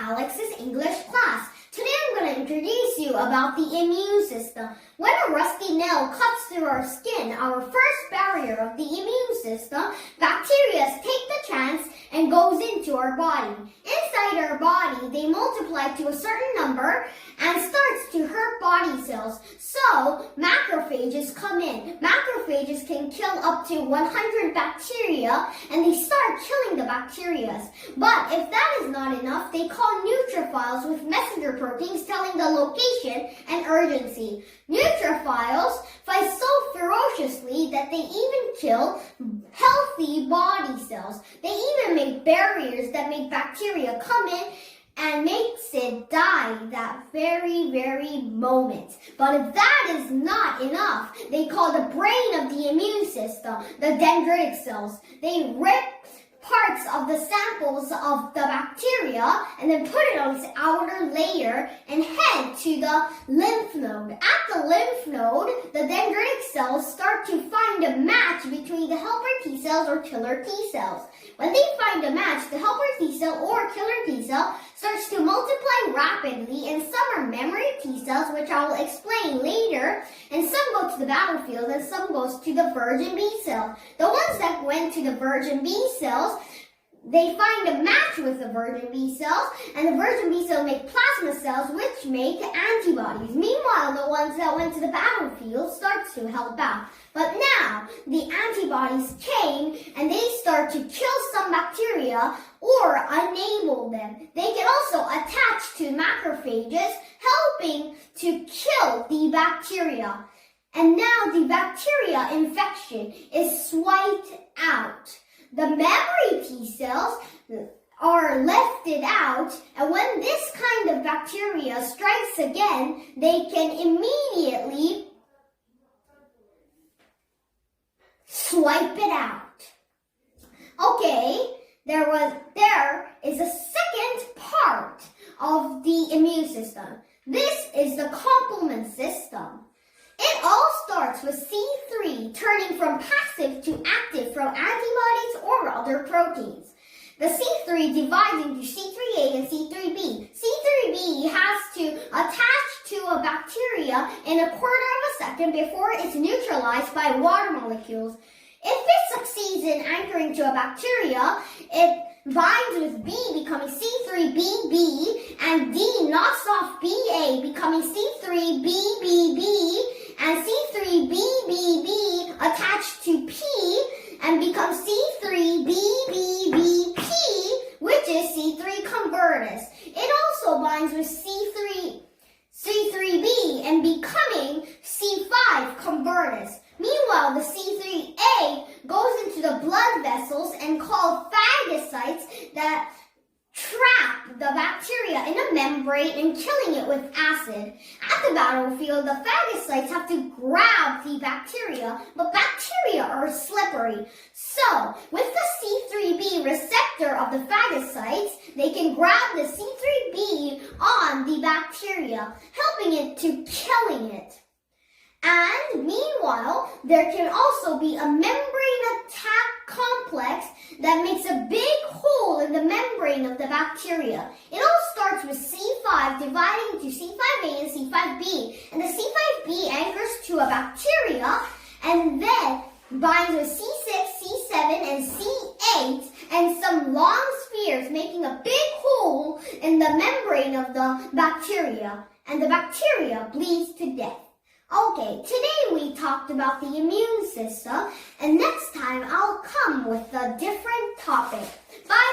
Alex's English class. Today I'm going to introduce you about the immune system. When a rusty nail cuts through our skin, our first barrier of the immune system, bacteria take the chance and goes into our body. Inside our body, they multiply to a certain number and starts to hurt body cells. So, macrophages come in. Macrophages can kill up to 100 bacteria and they start killing the bacteria. But if that is not enough, they call neutrophils with messenger proteins telling the location and urgency. Neutrophils fight so ferociously that they even kill healthy body cells. They even make barriers that make bacteria come in and makes it die that very moment. But if that is not enough, they call the brain of the immune system, the dendritic cells. They rip parts of the samples of the bacteria and then put it on its outer layer and head to the lymph node. At the lymph node, the dendritic cells start to find a match between the helper T cells or killer T cells. When they find a match, the helper T cell or killer T cell starts to multiply rapidly, and some are memory T cells, which I will explain later, and some go to the battlefield and some goes to the virgin B cell. The ones that went to the virgin B cells, they find a match with the virgin B cells, and the virgin B cells make plasma cells, which make antibodies. Meanwhile, the ones that went to the battlefield start to help out. But now, the antibodies came, and they start to kill some bacteria or enable them. They can also attach to macrophages, helping to kill the bacteria. And now the bacteria infection is swiped out. The memory T cells are lefted out, and when this kind of bacteria strikes again, they can immediately swipe it out. Okay, there is a second part of the immune system. This is the complement system. It all starts with C3 turning from passive to active from antibodies or other proteins. The C3 divides into C3a and C3b. C3b has to attach to a bacteria in a quarter of a second before it's neutralized by water molecules. If it succeeds in anchoring to a bacteria, it binds with B becoming C3bb and D knocks off BA becoming C3bbb and C3bbb attached to P and becomes C3bbbp, which is C3 Convertase. It also binds with C3b and becoming C5 Convertase. Meanwhile, the C3a goes into the blood vessels and called phagocytes that trap the bacteria in a membrane and killing it with acid. At the battlefield, the phagocytes have to grab the bacteria, but bacteria are slippery. So, with the C3b receptor of the phagocytes, they can grab the C3b on the bacteria, helping it to killing it. And meanwhile, there can also be a membrane attack complex that makes a big hole in the membrane of the bacteria. It all starts with C5 dividing to C5a and C5b. And the C5b anchors to a bacteria and then binds with C6, C7, and C8 and some long spheres, making a big hole in the membrane of the bacteria. And the bacteria bleeds to death. Okay, today we talked about the immune system, and next time I'll come with a different topic. Bye!